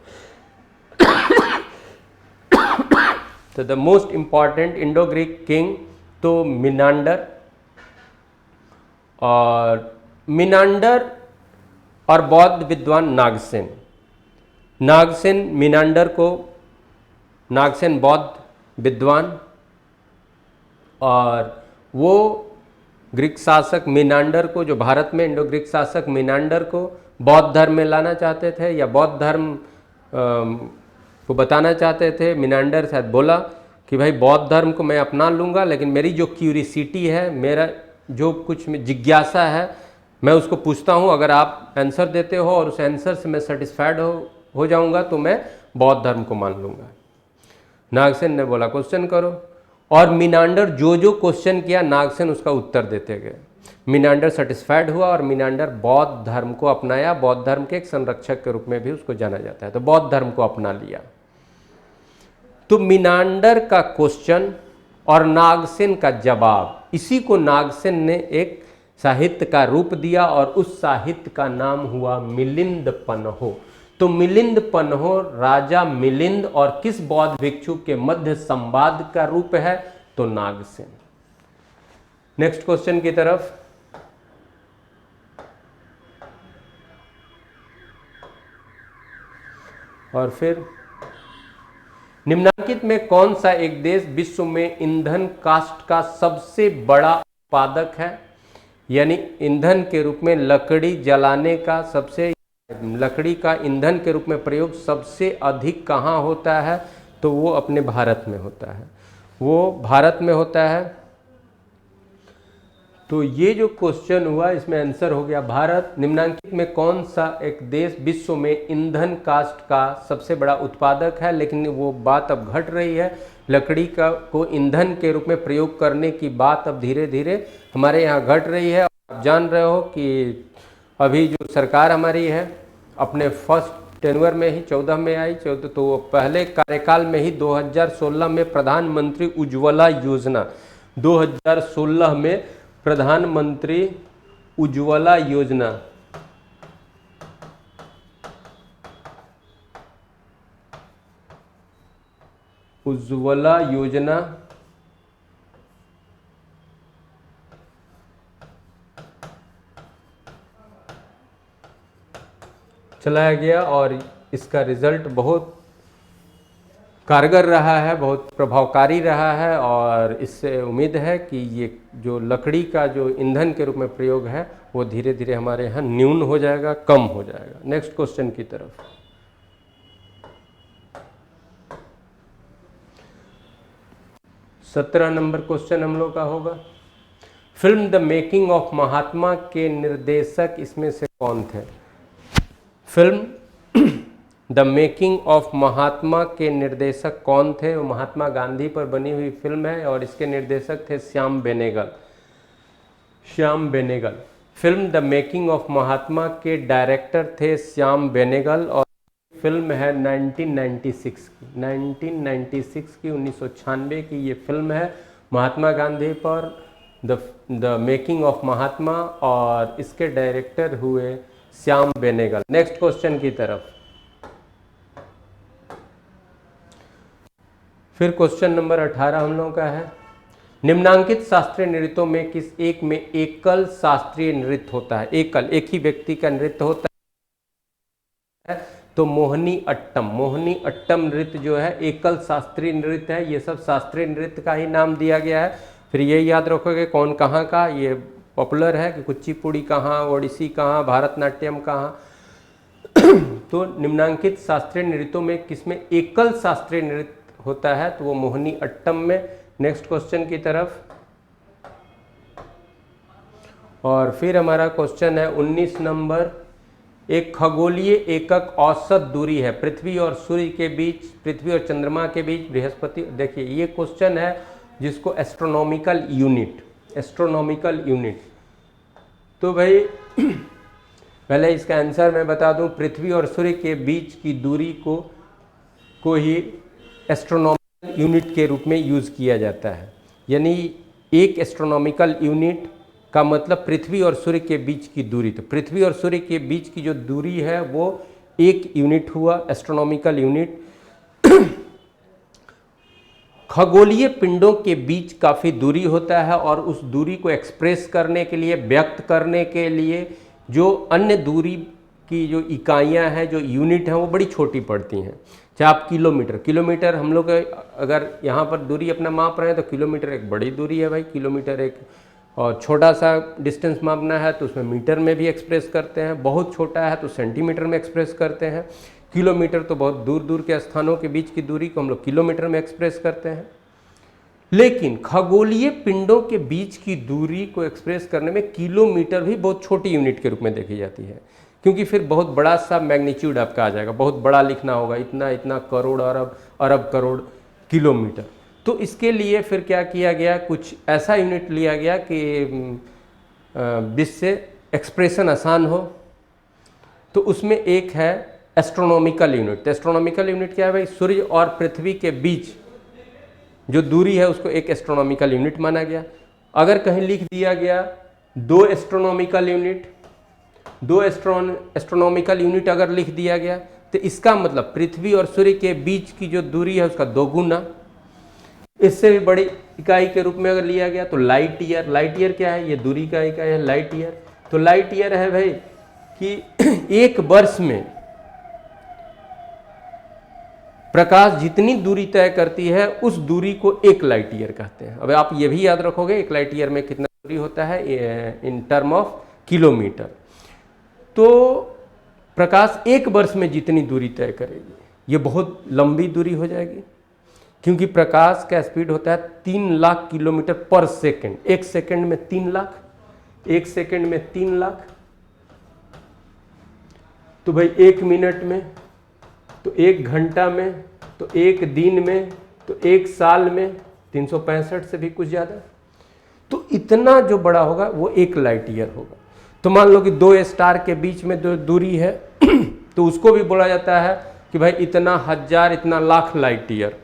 the most important Indo Greek king तो मीनांडर, और मीनांडर और बौद्ध विद्वान नागसेन। नागसेन मीनांडर को, नागसेन बौद्ध विद्वान, और वो ग्रीक शासक मीनांडर को, जो भारत में इंडो ग्रीक शासक मीनांडर को बौद्ध धर्म में लाना चाहते थे या बौद्ध धर्म को बताना चाहते थे। मीनांडर शायद बोला कि भाई बौद्ध धर्म को मैं अपना लूँगा, लेकिन मेरी जो क्यूरिसिटी है, मेरा जो कुछ जिज्ञासा है, मैं उसको पूछता हूँ, अगर आप आंसर देते हो और उस आंसर से मैं सेटिस्फाइड हो जाऊँगा तो मैं बौद्ध धर्म को मान लूँगा। नागसेन ने बोला क्वेश्चन करो, और मीनांडर जो जो क्वेश्चन किया नागसेन उसका उत्तर देते गए। मीनांडर सेटिस्फाइड हुआ और मीनांडर बौद्ध धर्म को अपनाया, बौद्ध धर्म के एक संरक्षक के रूप में भी उसको जाना जाता है, तो बौद्ध धर्म को अपना लिया। तो मीनांडर का क्वेश्चन और नागसेन का जवाब, इसी को नागसेन ने एक साहित्य का रूप दिया और उस साहित्य का नाम हुआ मिलिंद पन्हो। तो मिलिंद पन्हो राजा मिलिंद और किस बौद्ध भिक्षु के मध्य संवाद का रूप है? तो नागसेन। नेक्स्ट क्वेश्चन की तरफ। और फिर निम्नलिखित में कौन सा एक देश विश्व में ईंधन काष्ठ का सबसे बड़ा उत्पादक है? यानी ईंधन के रूप में लकड़ी जलाने का सबसे, लकड़ी का ईंधन के रूप में प्रयोग सबसे अधिक कहाँ होता है? तो वो अपने भारत में होता है, वो भारत में होता है। तो ये जो क्वेश्चन हुआ इसमें आंसर हो गया भारत। निम्नलिखित में कौन सा एक देश विश्व में ईंधन काष्ठ का सबसे बड़ा उत्पादक है? लेकिन वो बात अब घट रही है, लकड़ी का को ईंधन के रूप में प्रयोग करने की बात अब धीरे धीरे हमारे यहाँ घट रही है। आप जान रहे हो कि अभी जो सरकार हमारी है अपने फर्स्ट टेन्यूर में ही 14 में आई, तो पहले कार्यकाल में ही 2016 में प्रधानमंत्री उज्ज्वला योजना, 2016 में प्रधानमंत्री उज्ज्वला योजना, उज्ज्वला योजना चलाया गया और इसका रिजल्ट बहुत कारगर रहा है, बहुत प्रभावकारी रहा है, और इससे उम्मीद है कि ये जो लकड़ी का जो ईंधन के रूप में प्रयोग है वो धीरे धीरे हमारे यहाँ न्यून हो जाएगा, कम हो जाएगा। नेक्स्ट क्वेश्चन की तरफ। सत्रह नंबर क्वेश्चन हम लोग का होगा। Film the making of Mahatma के निर्देशक इसमें से कौन थे? Film the making of Mahatma के निर्देशक कौन थे? वो महात्मा गांधी पर बनी हुई फिल्म है और इसके निर्देशक थे Shyam Benegal, Shyam Benegal. Film the making of Mahatma के डायरेक्टर थे श्याम बेनेगल और फिल्म है 1996 की, 1996 की, 1996 की ये फिल्म है महात्मा गांधी पर द मेकिंग ऑफ महात्मा, और इसके डायरेक्टर हुए श्याम बेनेगल। नेक्स्ट क्वेश्चन की तरफ। फिर क्वेश्चन नंबर 18 हम लोगों का है, निम्नांकित शास्त्रीय नृत्यों में किस एक में एकल शास्त्रीय नृत्य होता है? एकल, एक ही व्यक्ति का नृत्य होता है, तो मोहिनी अट्टम। मोहिनी अट्टम नृत्य जो है एकल शास्त्रीय नृत्य है। ये सब शास्त्रीय नृत्य का ही नाम दिया गया है। फिर ये याद रखोगे कौन कहाँ का, ये पॉपुलर है कि कुचिपुड़ी कहाँ, ओडिसी कहाँ, भारतनाट्यम कहाँ। तो निम्नांकित शास्त्रीय नृत्यों में किसमें एकल शास्त्रीय नृत्य होता है? तो वो मोहिनी अट्टम में। नेक्स्ट क्वेश्चन की तरफ। और फिर हमारा क्वेश्चन है 19 नंबर, एक खगोलीय एकक औसत दूरी है पृथ्वी और सूर्य के बीच, पृथ्वी और चंद्रमा के बीच, बृहस्पति। देखिए ये क्वेश्चन है जिसको एस्ट्रोनॉमिकल यूनिट, एस्ट्रोनॉमिकल यूनिट। तो भाई पहले इसका आंसर मैं बता दूं, पृथ्वी और सूर्य के बीच की दूरी को ही एस्ट्रोनॉमिकल यूनिट के रूप में यूज़ किया जाता है। यानी एक एस्ट्रोनॉमिकल यूनिट का मतलब पृथ्वी और सूर्य के बीच की दूरी। तो पृथ्वी और सूर्य के बीच की जो दूरी है वो एक यूनिट हुआ, एस्ट्रोनॉमिकल यूनिट। खगोलीय पिंडों के बीच काफ़ी दूरी होता है, और उस दूरी को एक्सप्रेस करने के लिए, व्यक्त करने के लिए जो अन्य दूरी की जो इकाइयां हैं, जो यूनिट हैं, वो बड़ी छोटी पड़ती हैं। चाहे आप किलोमीटर हम लोग अगर यहाँ पर दूरी अपना माप रहे हैं तो किलोमीटर एक बड़ी दूरी है भाई। किलोमीटर एक, और छोटा सा डिस्टेंस मापना है तो उसमें मीटर में भी एक्सप्रेस करते हैं, बहुत छोटा है तो सेंटीमीटर में एक्सप्रेस करते हैं। किलोमीटर तो बहुत दूर दूर के स्थानों के बीच की दूरी को हम लोग किलोमीटर में एक्सप्रेस करते हैं। लेकिन खगोलीय पिंडों के बीच की दूरी को एक्सप्रेस करने में किलोमीटर भी बहुत छोटी यूनिट के रूप में देखी जाती है, क्योंकि फिर बहुत बड़ा सा मैग्नीट्यूड आपका आ जाएगा, बहुत बड़ा लिखना होगा, इतना इतना करोड़ अरब करोड़ किलोमीटर। तो इसके लिए फिर क्या किया गया, कुछ ऐसा यूनिट लिया गया कि जिससे एक्सप्रेशन आसान हो। तो उसमें एक है एस्ट्रोनॉमिकल यूनिट। तो एस्ट्रोनॉमिकल यूनिट क्या है भाई? सूर्य और पृथ्वी के बीच जो दूरी है उसको एक एस्ट्रोनॉमिकल यूनिट माना गया। अगर कहीं लिख दिया गया 2 एस्ट्रोनॉमिकल यूनिट, 2 एस्ट्रोनॉमिकल यूनिट अगर लिख दिया गया तो इसका मतलब पृथ्वी और सूर्य के बीच की जो दूरी है उसका 2 गुना। इससे भी बड़ी इकाई के रूप में अगर लिया गया तो लाइट ईयर। लाइट ईयर क्या है? ये दूरी का इकाई है लाइट ईयर। तो लाइट ईयर है भाई कि एक वर्ष में प्रकाश जितनी दूरी तय करती है उस दूरी को एक लाइट ईयर कहते हैं। अब आप ये भी याद रखोगे एक लाइट ईयर में कितना दूरी होता है इन टर्म ऑफ किलोमीटर। तो प्रकाश एक वर्ष में जितनी दूरी तय करेगी ये बहुत लंबी दूरी हो जाएगी, क्योंकि प्रकाश का स्पीड होता है 3 लाख किलोमीटर पर सेकंड। एक सेकंड में 3 लाख, एक सेकंड में 3 लाख। तो भाई 1 मिनट में, तो 1 घंटा में, तो 1 दिन में, तो 1 साल में 365 से भी कुछ ज़्यादा। तो इतना जो बड़ा होगा वो 1 लाइट ईयर होगा। तो मान लो कि 2 स्टार के बीच में जो दूरी है तो उसको भी बोला जाता है कि भाई इतना हजार, इतना लाख लाइट ईयर।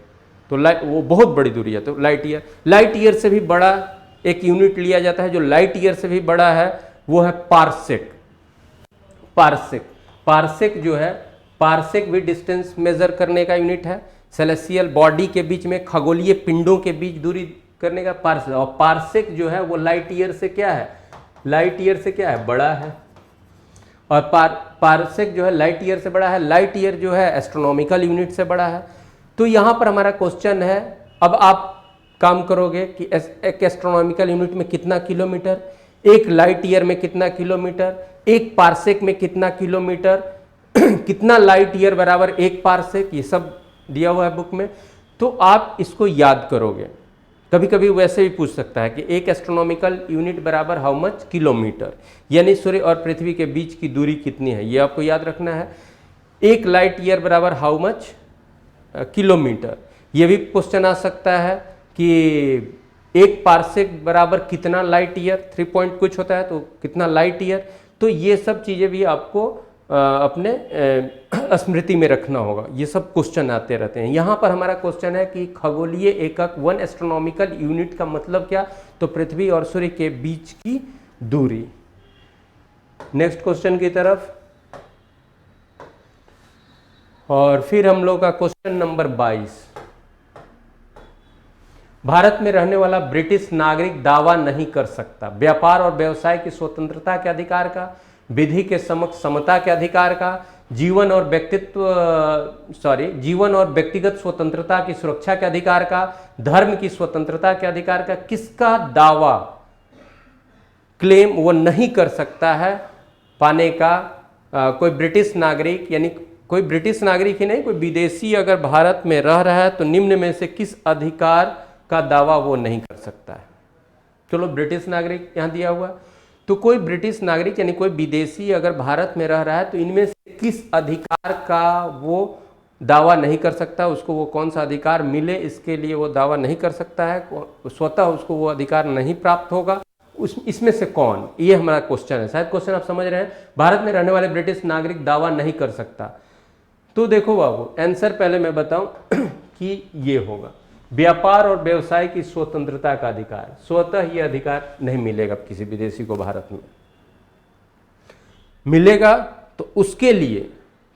तो वो बहुत बड़ी दूरी है। तो लाइट ईयर से भी बड़ा एक यूनिट लिया जाता है जो लाइट ईयर से भी बड़ा है, वो है पारसेक। पारसेक जो है, पारसेक भी डिस्टेंस मेजर करने का यूनिट है। सेलेस्टियल बॉडी के बीच में, खगोलीय पिंडों के बीच दूरी करने का पारसेक। और पारसेक जो है वो लाइट ईयर से क्या है? लाइट ईयर से क्या है? बड़ा है। और पारसेक जो है लाइट ईयर से बड़ा है। लाइट ईयर जो है एस्ट्रोनॉमिकल यूनिट से बड़ा है। तो यहाँ पर हमारा क्वेश्चन है, अब आप काम करोगे कि एक एस्ट्रोनॉमिकल यूनिट में कितना किलोमीटर, एक लाइट ईयर में कितना किलोमीटर, एक पारसेक में कितना किलोमीटर, कितना लाइट ईयर बराबर 1 पारसेक, ये सब दिया हुआ है बुक में। तो आप इसको याद करोगे। कभी कभी वैसे भी पूछ सकता है कि एक एस्ट्रोनॉमिकल यूनिट बराबर हाउ मच किलोमीटर, यानी सूर्य और पृथ्वी के बीच की दूरी कितनी है, ये आपको याद रखना है। एक लाइट ईयर बराबर हाउ मच किलोमीटर। ये भी क्वेश्चन आ सकता है कि एक पारसेक बराबर कितना लाइट ईयर, 3 पॉइंट कुछ होता है तो कितना लाइट ईयर। तो ये सब चीज़ें भी आपको अपने स्मृति में रखना होगा। ये सब क्वेश्चन आते रहते हैं। यहाँ पर हमारा क्वेश्चन है कि खगोलीय एकक 1 एस्ट्रोनॉमिकल यूनिट का मतलब क्या, तो पृथ्वी और सूर्य के बीच की दूरी। नेक्स्ट क्वेश्चन की तरफ, और फिर हम लोग का क्वेश्चन नंबर 22। भारत में रहने वाला ब्रिटिश नागरिक दावा नहीं कर सकता व्यापार और व्यवसाय की स्वतंत्रता के अधिकार का, विधि के समक्ष समता के अधिकार का, जीवन और व्यक्तिगत स्वतंत्रता की सुरक्षा के अधिकार का, धर्म की स्वतंत्रता के अधिकार का। किसका दावा क्लेम वो नहीं कर सकता है पाने का? कोई ब्रिटिश नागरिक, यानी कोई ब्रिटिश नागरिक ही नहीं, कोई विदेशी अगर भारत में रह रहा है तो निम्न में से किस अधिकार का दावा वो नहीं कर सकता है? चलो ब्रिटिश नागरिक यहाँ दिया हुआ, तो कोई ब्रिटिश नागरिक यानी कोई विदेशी अगर भारत में रह रहा है तो इनमें से किस अधिकार का वो दावा नहीं कर सकता, उसको वो कौन सा अधिकार मिले इसके लिए वो दावा नहीं कर सकता है, स्वतः उसको वो अधिकार नहीं प्राप्त होगा, इसमें से कौन? ये हमारा क्वेश्चन है। शायद क्वेश्चन आप समझ रहे हैं। भारत में रहने वाले ब्रिटिश नागरिक दावा नहीं कर सकता, तो देखो बाबू आंसर पहले मैं बताऊं कि ये होगा व्यापार और व्यवसाय की स्वतंत्रता का अधिकार। स्वतः ये अधिकार नहीं मिलेगा किसी विदेशी को भारत में। मिलेगा तो उसके लिए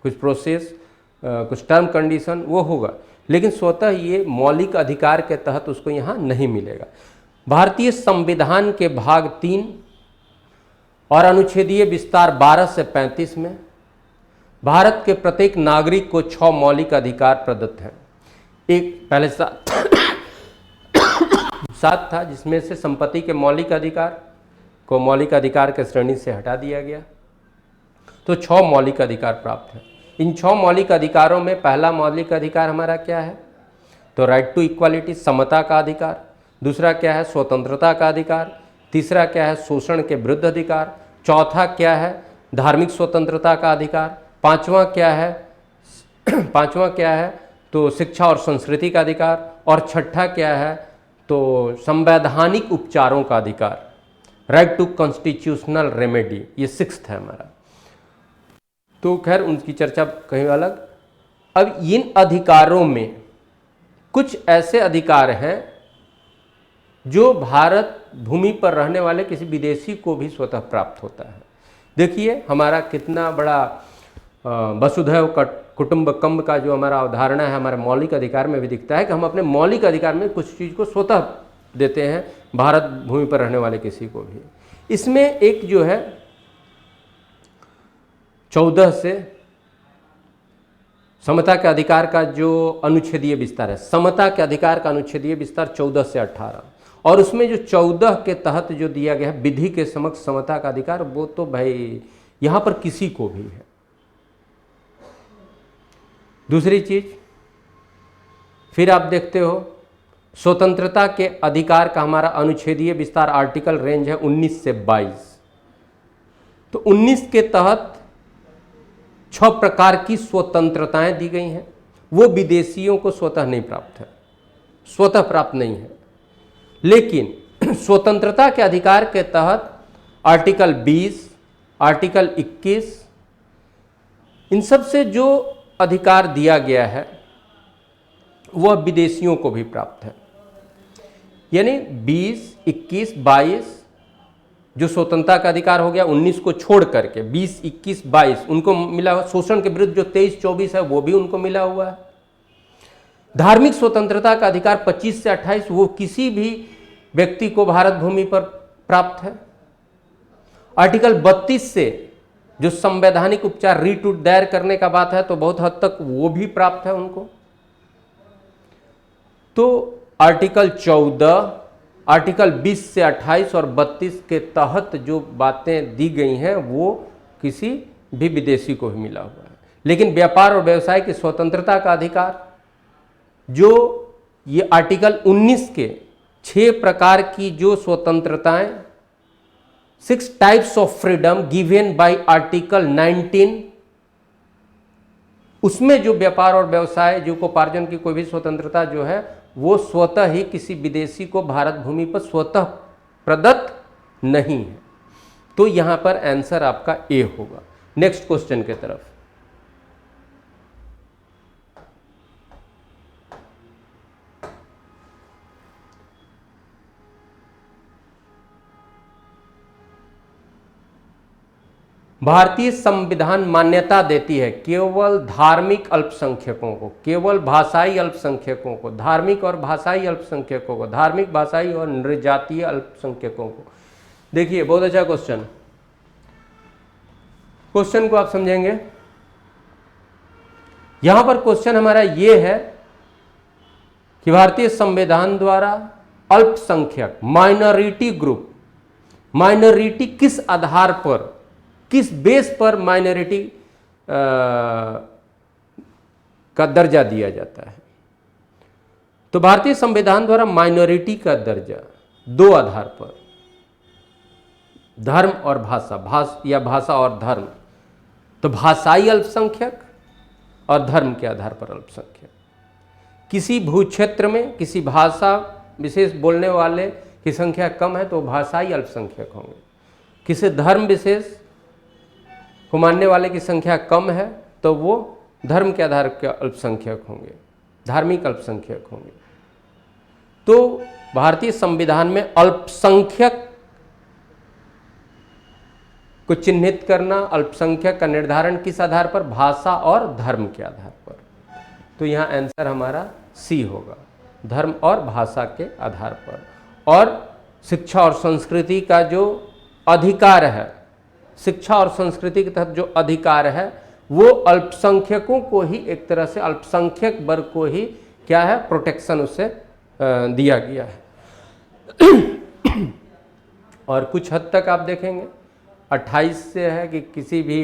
कुछ प्रोसेस, कुछ टर्म कंडीशन वो होगा, लेकिन स्वतः ये मौलिक अधिकार के तहत उसको यहाँ नहीं मिलेगा। भारतीय संविधान के भाग 3 और अनुच्छेदीय विस्तार 12 से 35 में भारत के प्रत्येक नागरिक को 6 मौलिक अधिकार प्रदत्त हैं। एक पहले 7 था, जिसमें से संपत्ति के मौलिक अधिकार को मौलिक अधिकार के श्रेणी से हटा दिया गया, तो 6 मौलिक अधिकार प्राप्त हैं। इन 6 मौलिक अधिकारों में पहला मौलिक अधिकार हमारा क्या है, तो राइट टू इक्वालिटी, समता का अधिकार। दूसरा क्या है, स्वतंत्रता का अधिकार। तीसरा क्या है, शोषण के विरुद्ध अधिकार। चौथा क्या है, धार्मिक स्वतंत्रता का अधिकार। पांचवा क्या है तो शिक्षा और संस्कृति का अधिकार। और छठा क्या है तो संवैधानिक उपचारों का अधिकार, राइट टू कॉन्स्टिट्यूशनल रेमेडी। ये 6th है हमारा। तो खैर उनकी चर्चा कहीं अलग। अब इन अधिकारों में कुछ ऐसे अधिकार हैं जो भारत भूमि पर रहने वाले किसी विदेशी को भी स्वतः प्राप्त होता है। देखिए हमारा कितना बड़ा वसुधैव कुटुंबकम का जो हमारा अवधारणा है हमारे मौलिक अधिकार में भी दिखता है कि हम अपने मौलिक अधिकार में कुछ चीज़ को स्वतः देते हैं भारत भूमि पर रहने वाले किसी को भी। इसमें एक जो है 14 से समता के अधिकार का जो अनुच्छेदीय विस्तार है, समता के अधिकार का अनुच्छेदीय विस्तार 14 से 18, और उसमें जो 14 के तहत जो दिया गया है विधि के समक्ष समता का अधिकार, वो तो भाई यहाँ पर किसी को भी है। दूसरी चीज फिर आप देखते हो स्वतंत्रता के अधिकार का हमारा अनुच्छेदीय विस्तार आर्टिकल रेंज है 19 से 22। तो 19 के तहत 6 प्रकार की स्वतंत्रताएं दी गई हैं, वो विदेशियों को स्वतः नहीं प्राप्त है, स्वतः प्राप्त नहीं है। लेकिन स्वतंत्रता के अधिकार के तहत आर्टिकल 20, आर्टिकल 21, इन सब से जो अधिकार दिया गया है वह विदेशियों को भी प्राप्त है। यानी 20, 21, 22 जो स्वतंत्रता का अधिकार हो गया, 19 को छोड़ करके 20, 21, 22 उनको मिला हुआ। शोषण के विरुद्ध जो 23, 24 है वो भी उनको मिला हुआ है। धार्मिक स्वतंत्रता का अधिकार 25 से 28 वो किसी भी व्यक्ति को भारत भूमि पर प्राप्त है। आर्टिकल 32 से जो संवैधानिक उपचार रीट दायर करने का बात है तो बहुत हद तक वो भी प्राप्त है उनको। तो आर्टिकल 14, आर्टिकल 20 से 28 और 32 के तहत जो बातें दी गई हैं वो किसी भी विदेशी को भी मिला हुआ है। लेकिन व्यापार और व्यवसाय की स्वतंत्रता का अधिकार जो ये आर्टिकल 19 के 6 प्रकार की जो स्वतंत्रताएं, 6 types of freedom given by article 19, उसमें जो व्यापार और व्यवसाय जीविकोपार्जन की कोई भी स्वतंत्रता जो है वो स्वतः ही किसी विदेशी को भारत भूमि पर स्वतः प्रदत्त नहीं है। तो यहां पर आंसर आपका ए होगा। नेक्स्ट क्वेश्चन की तरफ। भारतीय संविधान मान्यता देती है केवल धार्मिक अल्पसंख्यकों को, केवल भाषाई अल्पसंख्यकों को, धार्मिक और भाषाई अल्पसंख्यकों को, धार्मिक भाषाई और नृजातीय अल्पसंख्यकों को। देखिए बहुत अच्छा क्वेश्चन, क्वेश्चन को आप समझेंगे। यहां पर क्वेश्चन हमारा यह है कि भारतीय संविधान द्वारा अल्पसंख्यक, माइनॉरिटी ग्रुप, माइनॉरिटी किस आधार पर, किस बेस पर माइनॉरिटी का दर्जा दिया जाता है। तो भारतीय संविधान द्वारा माइनॉरिटी का दर्जा दो आधार पर, धर्म और भाषा, या भाषा और धर्म। तो भाषाई अल्पसंख्यक और धर्म के आधार पर अल्पसंख्यक। किसी भूक्षेत्र में किसी भाषा विशेष बोलने वाले की संख्या कम है तो भाषाई अल्पसंख्यक होंगे। किसी धर्म विशेष को मानने वाले की संख्या कम है तो वो धर्म के आधार के अल्पसंख्यक होंगे, धार्मिक अल्पसंख्यक होंगे। तो भारतीय संविधान में अल्पसंख्यक को चिन्हित करना, अल्पसंख्यक का निर्धारण किस आधार पर, भाषा और धर्म के आधार पर। तो यहाँ आंसर हमारा सी होगा, धर्म और भाषा के आधार पर। और शिक्षा और संस्कृति का जो अधिकार है, शिक्षा और संस्कृति के तहत जो अधिकार है वो अल्पसंख्यकों को ही, एक तरह से अल्पसंख्यक वर्ग को ही क्या है, प्रोटेक्शन उससे दिया गया है। और कुछ हद तक आप देखेंगे 28 से है कि किसी भी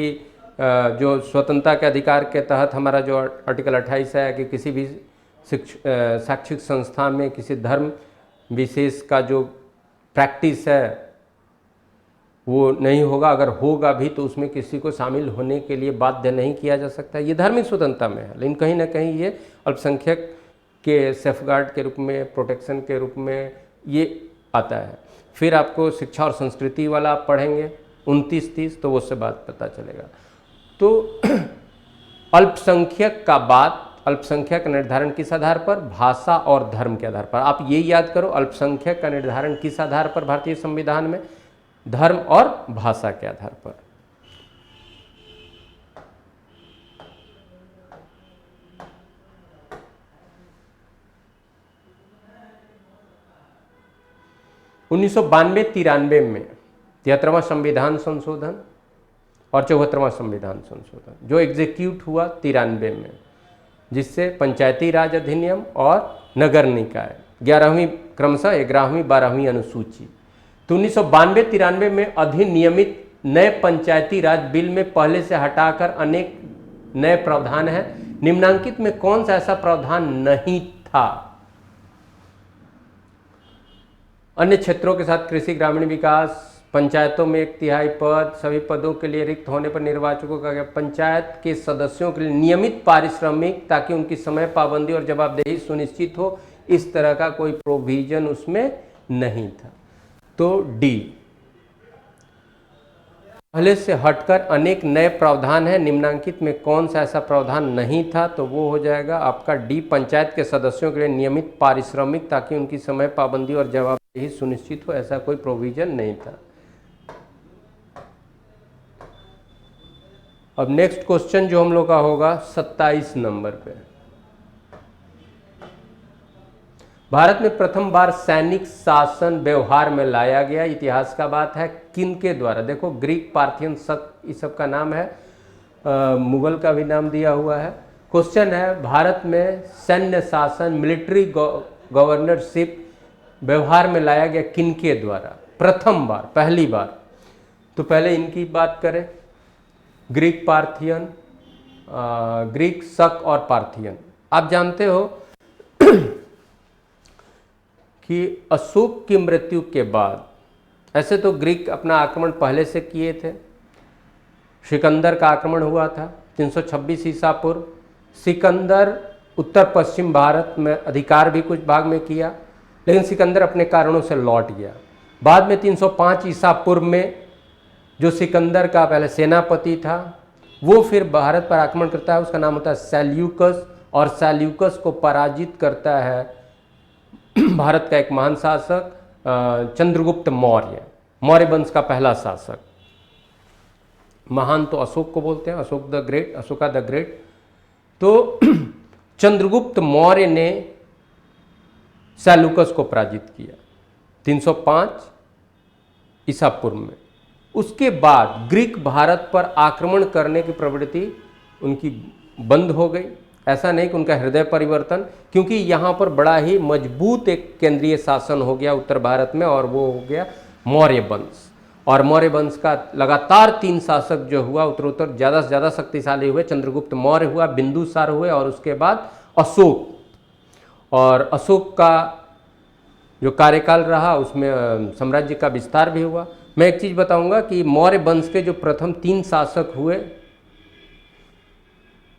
जो स्वतंत्रता के अधिकार के तहत हमारा जो आर्टिकल 28 है कि किसी भी शैक्षिक संस्था में किसी धर्म विशेष का जो प्रैक्टिस है वो नहीं होगा, अगर होगा भी तो उसमें किसी को शामिल होने के लिए बाध्य नहीं किया जा सकता। ये धार्मिक स्वतंत्रता में है, लेकिन कहीं ना कहीं ये अल्पसंख्यक के सेफगार्ड के रूप में, प्रोटेक्शन के रूप में ये आता है। फिर आपको शिक्षा और संस्कृति वाला आप पढ़ेंगे 29-30, तो वो उससे बात पता चलेगा। तो अल्पसंख्यक का बात, अल्पसंख्यक का निर्धारण किस आधार पर, भाषा और धर्म के आधार पर। आप ये याद करो, अल्पसंख्यक का निर्धारण किस आधार पर भारतीय संविधान में, धर्म और भाषा के आधार पर। उन्नीस सौ 92-93 में 73वां संविधान संशोधन और 74वां संविधान संशोधन जो एग्जीक्यूट हुआ 93 में, जिससे पंचायती राज अधिनियम और नगर निकाय 11वीं क्रमशः 11वीं 12वीं अनुसूची। तो 1992-93 में अधिनियमित नए पंचायती राज बिल में पहले से हटाकर अनेक नए प्रावधान हैं। निम्नांकित में कौन सा ऐसा प्रावधान नहीं था? अन्य क्षेत्रों के साथ कृषि, ग्रामीण विकास, पंचायतों में 1/3 पद, सभी पदों के लिए रिक्त होने पर निर्वाचकों का, पंचायत के सदस्यों के लिए नियमित पारिश्रमिक ताकि उनकी समय पाबंदी और जवाबदेही सुनिश्चित हो, इस तरह का कोई प्रोविजन उसमें नहीं था। तो डी, पहले से हटकर अनेक नए प्रावधान हैं, निम्नांकित में कौन सा ऐसा प्रावधान नहीं था? तो वो हो जाएगा आपका डी, पंचायत के सदस्यों के लिए नियमित पारिश्रमिक ताकि उनकी समय पाबंदी और जवाबदेही सुनिश्चित हो, ऐसा कोई प्रोविजन नहीं था। अब नेक्स्ट क्वेश्चन जो हम लोग का होगा 27 नंबर पे, भारत में प्रथम बार सैनिक शासन व्यवहार में लाया गया, इतिहास का बात है, किन के द्वारा? देखो ग्रीक, पार्थियन, शक, इस सब का नाम है, मुगल का भी नाम दिया हुआ है। क्वेश्चन है भारत में सैन्य शासन, मिलिट्री गवर्नरशिप व्यवहार में लाया गया किन के द्वारा? प्रथम बार, पहली बार। तो पहले इनकी बात करें, ग्रीक, पार्थियन, ग्रीक, शक और पार्थियन। आप जानते हो कि अशोक की मृत्यु के बाद, ऐसे तो ग्रीक अपना आक्रमण पहले से किए थे, सिकंदर का आक्रमण हुआ था 326 ईसा पूर्व। सिकंदर उत्तर पश्चिम भारत में अधिकार भी कुछ भाग में किया, लेकिन सिकंदर अपने कारणों से लौट गया। बाद में 305 ईसा पूर्व में जो सिकंदर का पहले सेनापति था वो फिर भारत पर आक्रमण करता है, उसका नाम होता है सेल्यूकस, और सेल्यूकस को पराजित करता है भारत का एक महान शासक चंद्रगुप्त मौर्य, मौर्य वंश का पहला शासक। महान तो अशोक को बोलते हैं, Ashok the great, Ashoka the great. तो चंद्रगुप्त मौर्य ने सेल्यूकस को पराजित किया 305 ईसा पूर्व में। उसके बाद ग्रीक भारत पर आक्रमण करने की प्रवृत्ति उनकी बंद हो गई। ऐसा नहीं कि उनका हृदय परिवर्तन, क्योंकि यहाँ पर बड़ा ही मजबूत एक केंद्रीय शासन हो गया उत्तर भारत में, और वो हो गया मौर्य वंश। और मौर्य वंश का लगातार 3 शासक जो हुआ उत्तरोत्तर ज़्यादा से ज़्यादा शक्तिशाली हुए। चंद्रगुप्त मौर्य हुआ, बिंदुसार हुए, और उसके बाद अशोक। और अशोक का जो कार्यकाल रहा उसमें साम्राज्य का विस्तार भी हुआ। मैं एक चीज़ बताऊंगा कि मौर्य वंश के जो प्रथम 3 शासक हुए,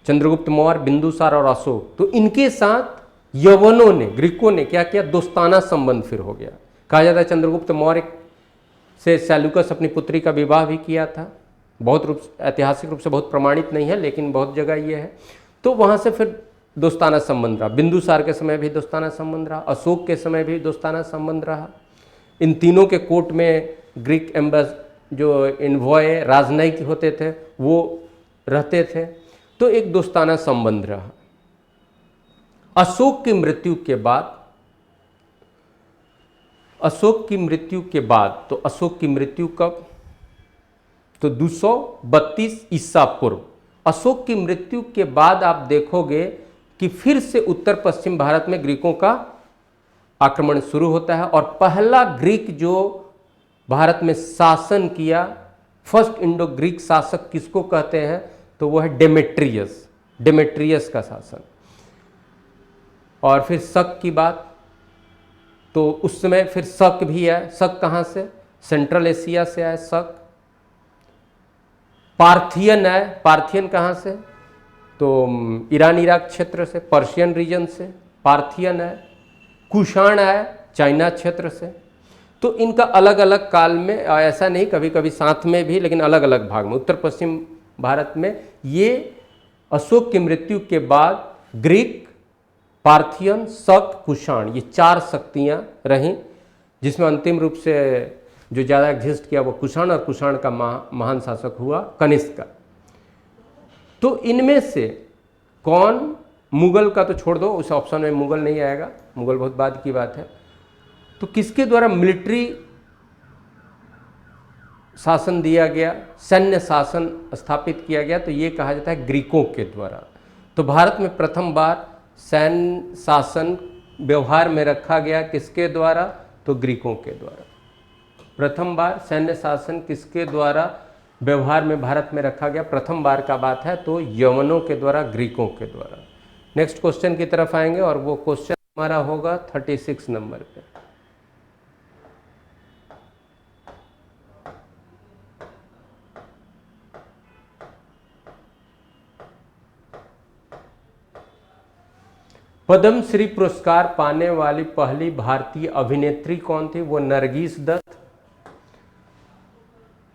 चंद्रगुप्त मौर्य, बिंदुसार और अशोक, तो इनके साथ यवनों ने, ग्रीकों ने क्या किया, दोस्ताना संबंध फिर हो गया। कहा जाता है चंद्रगुप्त मौर्य से सेल्यूकस अपनी पुत्री का विवाह भी किया था। बहुत ऐतिहासिक रूप से बहुत प्रमाणित नहीं है, लेकिन बहुत जगह ये है। तो वहाँ से फिर दोस्ताना संबंध रहा। बिंदुसार के समय भी दोस्ताना संबंध रहा, अशोक के समय भी दोस्ताना संबंध रहा। इन तीनों के कोर्ट में ग्रीक जो इन्वॉय राजनयिक होते थे वो रहते थे। तो एक दोस्ताना संबंध रहा। अशोक की मृत्यु के बाद, तो अशोक की मृत्यु कब, तो 232 ईसा पूर्व। अशोक की मृत्यु के बाद आप देखोगे कि फिर से उत्तर पश्चिम भारत में ग्रीकों का आक्रमण शुरू होता है। और पहला ग्रीक जो भारत में शासन किया, फर्स्ट इंडो ग्रीक शासक किसको कहते हैं, तो वह है डेमेट्रियस का शासन। और फिर शक की बात, तो उस समय फिर शक भी है। शक कहाँ से, सेंट्रल एशिया से आए शक। पार्थियन है, पार्थियन कहाँ से, तो ईरान इराक क्षेत्र से, पर्शियन रीजन से पार्थियन है। कुषाण है, चाइना क्षेत्र से। तो इनका अलग अलग काल में, ऐसा नहीं, कभी कभी साथ में भी, लेकिन अलग अलग भाग में उत्तर पश्चिम भारत में ये अशोक की मृत्यु के बाद ग्रीक, पार्थियन, शक, कुषाण, ये 4 शक्तियाँ रहीं, जिसमें अंतिम रूप से जो ज़्यादा एग्जिस्ट किया वो कुषाण, और कुषाण का महान शासक हुआ कनिष्क। तो इनमें से कौन, मुगल का तो छोड़ दो, उस ऑप्शन में मुगल नहीं आएगा, मुगल बहुत बाद की बात है। तो किसके द्वारा मिलिट्री शासन दिया गया, सैन्य शासन स्थापित किया गया, तो ये कहा जाता है ग्रीकों के द्वारा। तो भारत में प्रथम बार सैन्य शासन व्यवहार में रखा गया किसके द्वारा, तो ग्रीकों के द्वारा। प्रथम बार सैन्य शासन किसके द्वारा व्यवहार में भारत में रखा गया, प्रथम बार का बात है, तो यवनों के द्वारा, ग्रीकों के द्वारा। नेक्स्ट क्वेश्चन की तरफ आएंगे, और वो क्वेश्चन हमारा होगा 36 नंबर पे। पद्मश्री पुरस्कार पाने वाली पहली भारतीय अभिनेत्री कौन थी, वो नरगिस दत्त।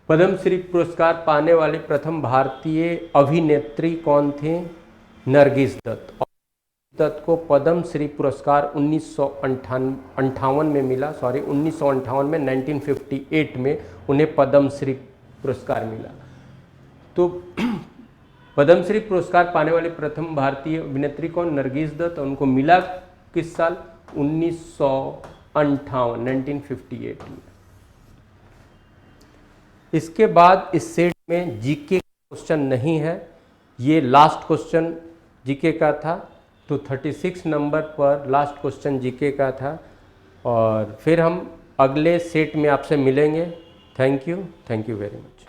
पद्मश्री पुरस्कार पाने वाली प्रथम भारतीय अभिनेत्री कौन थी, नरगिस दत्त। दत्त को पद्मश्री पुरस्कार 1958 में मिला, 1958 में, 1958 में उन्हें पद्मश्री पुरस्कार मिला। तो पद्मश्री पुरस्कार पाने वाली प्रथम भारतीय अभिनेत्री कौन, नरगिस दत्त। उनको मिला किस साल, 1958, 1958 में। इसके बाद इस सेट में जीके क्वेश्चन नहीं है, ये लास्ट क्वेश्चन जीके का था। तो 36 नंबर पर लास्ट क्वेश्चन जीके का था, और फिर हम अगले सेट में आपसे मिलेंगे। Thank you very much.